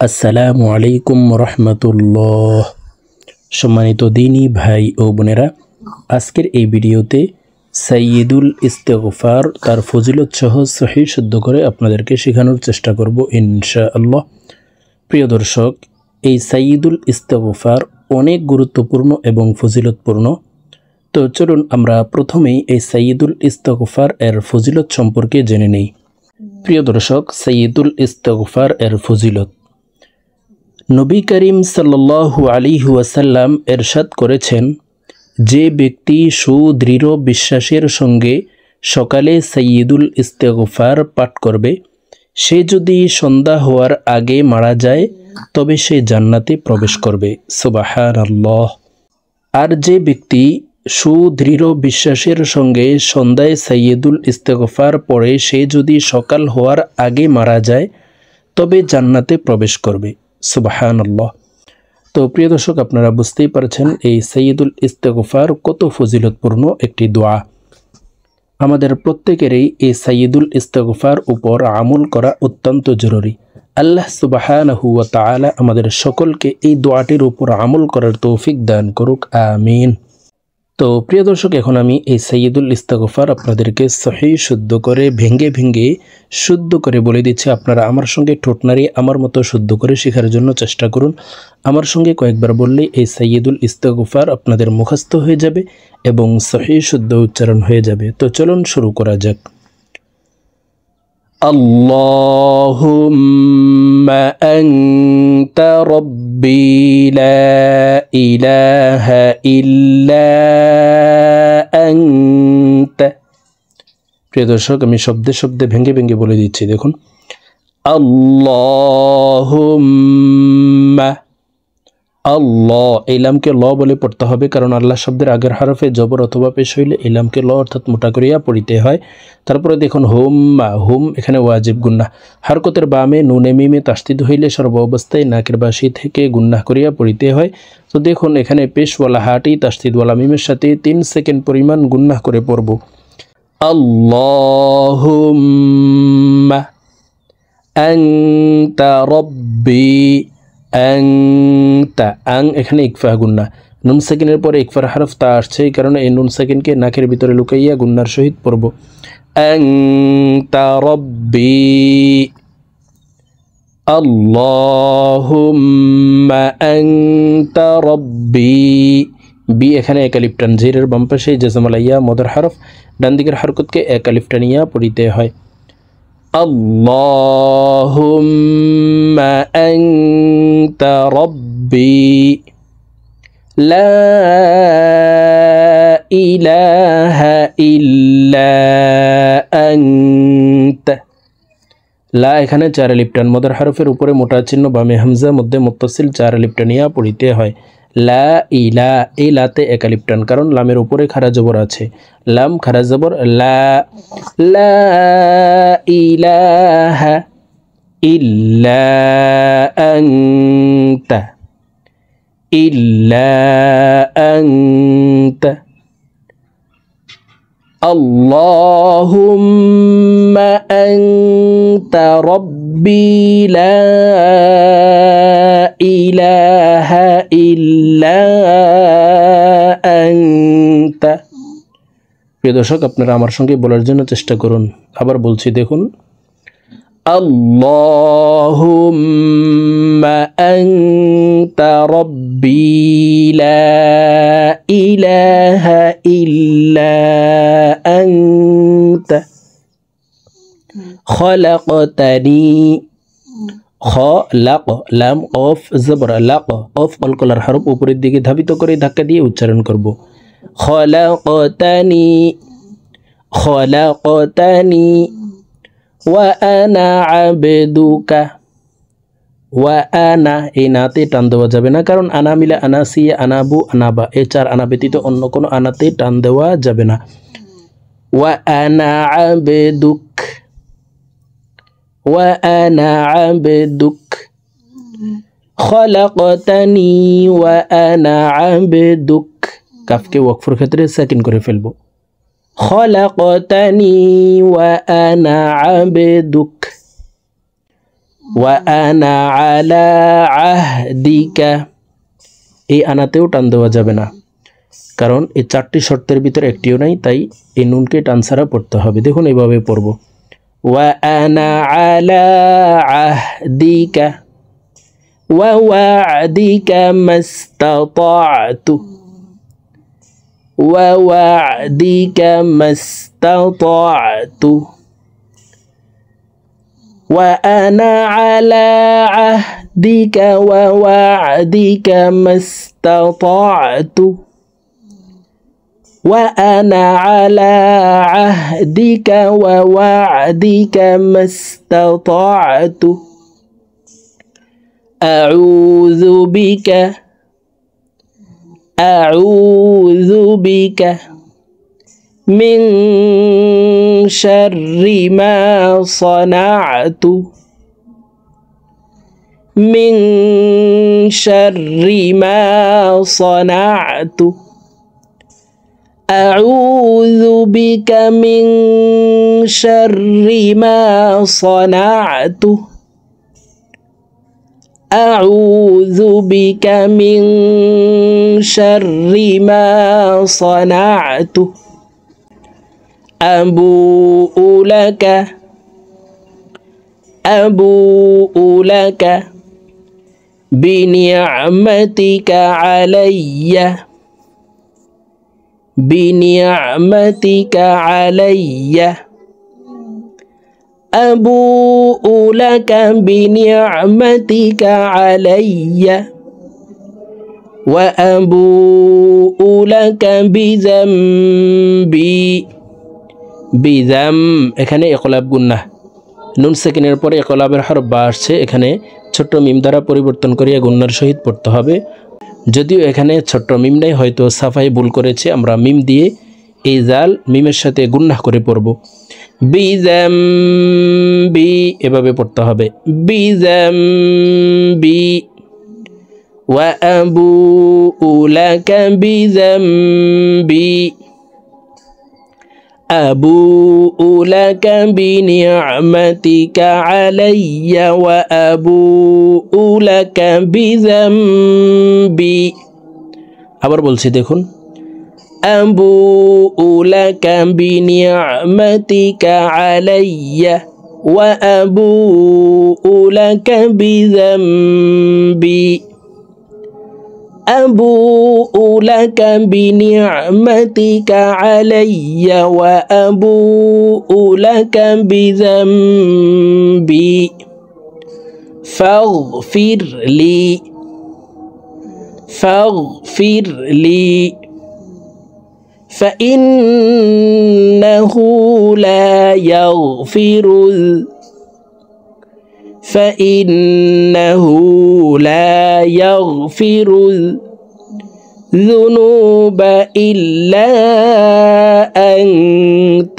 আসসালামু আলাইকুম রহমতুল্লাহ। সম্মানিত দিনী ভাই ও বোনেরা, আজকের এই ভিডিওতে সাইয়্যিদুল ইস্তেগফার তার ফজিলত সহ সহিহ শুদ্ধ করে আপনাদেরকে শেখানোর চেষ্টা করব ইনশাআল্লাহ। প্রিয় দর্শক, এই সাইয়্যিদুল ইস্তেগফার অনেক গুরুত্বপূর্ণ এবং ফজিলতপূর্ণ। তো চলুন আমরা প্রথমেই এই সাইয়্যিদুল ইস্তেগফার এর ফজিলত সম্পর্কে জেনে নেই। প্রিয় দর্শক, সাইয়্যিদুল ইস্তেগফার এর ফজিলত। নবী করিম সাল্লাল্লাহু আলাইহি ওয়াসাল্লাম এরশাদ করেছেন, যে ব্যক্তি সুদৃঢ় বিশ্বাসের সঙ্গে সকালে সাইয়্যিদুল ইস্তেগফার পাঠ করবে, সে যদি সন্ধ্যা হওয়ার আগে মারা যায় তবে সে জান্নাতে প্রবেশ করবে। সুবহানাল্লাহ। আর যে ব্যক্তি সুদৃঢ় বিশ্বাসের সঙ্গে সন্ধ্যায় সাইয়্যিদুল ইস্তেগফার পড়ে, সে যদি সকাল হওয়ার আগে মারা যায় তবে জান্নাতে প্রবেশ করবে। সুবহানাল্লাহ। তো প্রিয় দর্শক, আপনারা বুঝতেই পারছেন এই সাইয়্যিদুল ইস্তেগফার কত ফজিলতপূর্ণ একটি দোয়া। আমাদের প্রত্যেকেরই এই সাইয়্যিদুল ইস্তেগফার উপর আমল করা অত্যন্ত জরুরি। আল্লাহ সুবহানাহু ওয়া তাআলা আমাদের সকলকে এই দোয়াটির উপর আমল করার তৌফিক দান করুক, আমিন। তো প্রিয় দর্শক, এখন আমি এই সাইয়্যিদুল ইস্তেগফার আপনাদেরকে সহিহ শুদ্ধ করে ভেঙ্গে ভেঙ্গে শুদ্ধ করে বলে দিচ্ছি। আপনারা আমার সঙ্গে ঠোঁট নাড়িয়ে আমার মতো শুদ্ধ করে শেখার জন্য চেষ্টা করুন। আমার সঙ্গে কয়েকবার বললেই এই সাইয়্যিদুল ইস্তেগফার আপনাদের মুখস্থ হয়ে যাবে এবং সহিহ শুদ্ধ উচ্চারণ হয়ে যাবে। তো চলুন শুরু করা যাক। আল্লাহুম্মা আনতা রাব্বি লা ইলাহা ইল্লা আনতা। প্রিয় দর্শক, আমি শব্দে শব্দে ভেঙ্গে ভেঙ্গে বলে দিচ্ছি, দেখুন। আল্লাহুম্মা, আল্লাহ, এই লামকে ল বলে পড়তে হবে, কারণ আল্লাহ শব্দের আগের হরফে জবর অথবা পেশ হইলে এই লামকে ল অর্থাৎ মোটা করিয়া পড়িতে হয়। তারপরে দেখুন হুম্মা, হুম এখানে ওয়াজিব গুন্নাহ। হারকতের বামে নুনে মিমে তাসদিদ হইলে সর্ব অবস্থায় নাকের বাসি থেকে গুন্নাহ করিয়া পড়িতে হয়। তো দেখুন এখানে পেশওয়ালা হাটি তাসদিদওয়ালা মিমের সাথে 3 সেকেন্ড পরিমাণ গুন্নাহ করে পড়ব। আল্লাহুম্মা আনতা রাব্বি, আংতা, আং এখানে ইকফা গুন্না। নুন সেকেন্ডের পরে ইকফার হরফ তা আসছে, এই কারণে এই নুন সেকেন্ডকে নাকের ভিতরে লুকাইয়া গুন্নার সহিত পড়ব। আংতা রব্বি, আল্লাহুম্মা আংতা রব্বি। বি এখানে এক আলিফ টান, জিরের বাম পাশে জজমালাইয়া মদর হরফ, ডান দিকের হরকতকে এক আলিফ টানিয়া পড়িতে হয়। আল্লাহুম্মা আনতা রাব্বি লা ইলাহা ইল্লা আনতা। লা এখানে 4 আলিফ টান, মদর হরফের উপরে মোটা চিহ্ন, বামে হামজা, মধ্যে মুত্তাসিল 4 আলিফ টানিয়া পড়িতে হয়। লা ইলা, এই লাতে এক আলিফ টান, কারণ লামের উপরে খারা জবর আছে। লাম খারা জবর লা, লা ইলাহা ইল্লা আনতা, ইল্লা আনতা। আল্লাহুম্মা আনতা রাব্বি লা ইলাহা ইল্লা আনতা। প্রিয় দর্শক, আপনারা আমার সঙ্গে বলার জন্য চেষ্টা করুন। আবার বলছি, দেখুন। আল্লাহুম্মা আনতা রাব্বি লা ইলাহা ইল্লা আনতা খলাকতানি, খলাক, লাম কফ জবর লাক, কফ কলকলার হরফ উপরের দিকে ধাবিত করে ধাক্কা দিয়ে উচ্চারণ করব। খলাকতানি, খলাকতানি ওয়া আনা আবদুকা। ওয়া আনা, এই নাতে টান দেওয়া যাবে না, কারণ আনা মিলে আনাসিয়া, আনাবু, আনাবা, এই 4 আনা ব্যতীত অন্য কোনো আনাতে টান দেওয়া যাবে না। ওয়া আনা আবদুক, ওয়া আনা আবদুক খলাকতানি ওয়া আনা আবদুক। কাফকে ওয়াকফের ক্ষেত্রে সেকেন্ড করে ফেলবো। খলাকতানি ওয়া আনা আবদুক। ওয়া আনা আলা আহদিকা, এই আনাতেও টান দেওয়া যাবে না, কারণ এই চারটি শর্তের ভিতরে একটিও নাই, তাই এই নুনকে টান ছাড়া পড়তে হবে। দেখুন এইভাবে পড়ব, ওয়া আনা আলা আহদিকা ওয়া ওয়া'দিকা মাস্তাতা'তু ওয়া ওয়া'দিকা মাস্তাতা'তু ওয়া আনা আলা আহদিকা ওয়া ওয়া'দিকা মাস্তাতা'তু وأنا على عهدك ووعدك ما استطعت أعوذ بك من شر ما صنعت من شر ما صنعت أعوذ بك من شر ما صنعت أعوذ بك من شر ما صنعت أبوء لك بنعمتك علي بنعمتك علي أبوء لك بنعمتك علي وأبوء لك بذنبي এখানে ইকলাব গুন্নাহ, নুন সেকেন্ডের পরে ইকলাবের হরফ বা আসছে, এখানে ছোট্ট মিম দ্বারা পরিবর্তন করিয়া গুন্নার সহিত পড়তে হবে। যদিও এখানে ছোট্ট মিম নাই, হয়তো সাফাই ভুল করেছে, আমরা মিম দিয়ে এই জাল মিমের সাথে গুন্নাহ করে পড়ব। বিজাম্বি এভাবে পড়তে হবে, বিজাম্বি ওয়া আবুউ লাকা বিজাম্বি আবুউ লাকা বিনি'মাতিকা আলাইয়া ওয়া আবুউ লাকা বিযামবি। আবার বলছি, দেখুন, আবুউ লাকা বিনি'মাতিকা আলাইয়া ওয়া আবুউ লাকা বিযামবি أبوء لك بنعمتك علي وأبوء لك بذنبي فاغفر لي فإنه لا يغفر الذنوب إلا أنت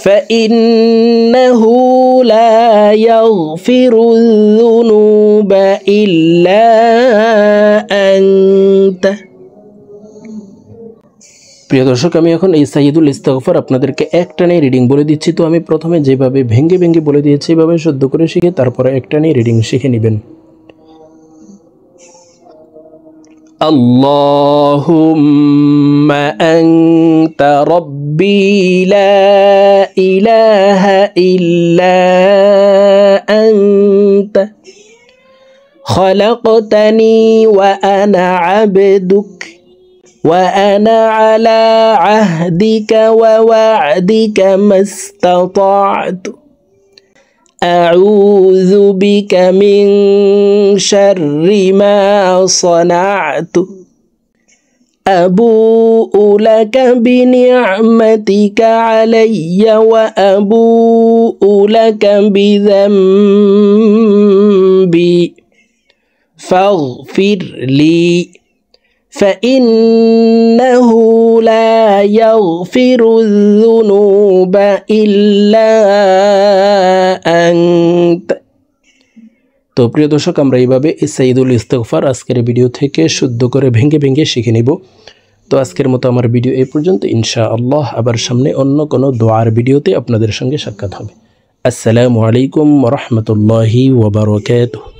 فإنه لا يغفر الذنوب إلا أنت। প্রিয় দর্শক, আমি এখন এই সাইয়্যিদুল ইস্তিগফার আপনাদেরকে একটানে রিডিং বলে দিচ্ছি। তো আমি প্রথমে যেভাবে ভেঙ্গে ভেঙ্গে বলে দিয়েছি এভাবে শুদ্ধ করে শিখে তারপরে একটানে রিডিং শিখে নেবেন। আল্লাহুম্মা আনতা রাব্বি লা ইলাহা ইল্লা আনতা খালাকতানি ওয়া আনা আবদুক وأنا على عهدك ووعدك ما استطعت أعوذ بك من شر ما صنعت أبوء لك بنعمتك علي وأبوء لك بذنبي فاغفر لي فإنه لا يغفر الذنوب إلا أنت। তো প্রিয় দর্শক, আমরা এইভাবে সাইয়্যিদুল ইস্তিগফার আজকের ভিডিও থেকে শুদ্ধ করে ভেঙ্গে ভেঙ্গে শিখে নিব। তো আজকের মতো আমার ভিডিও এই পর্যন্ত। ইনশাআল্লাহ আবার সামনে অন্য কোনো দোয়ার ভিডিওতে আপনাদের সঙ্গে সাক্ষাৎ হবে। আসসালামু আলাইকুম ওয়া রাহমাতুল্লাহি ওয়া বারাকাতুহু।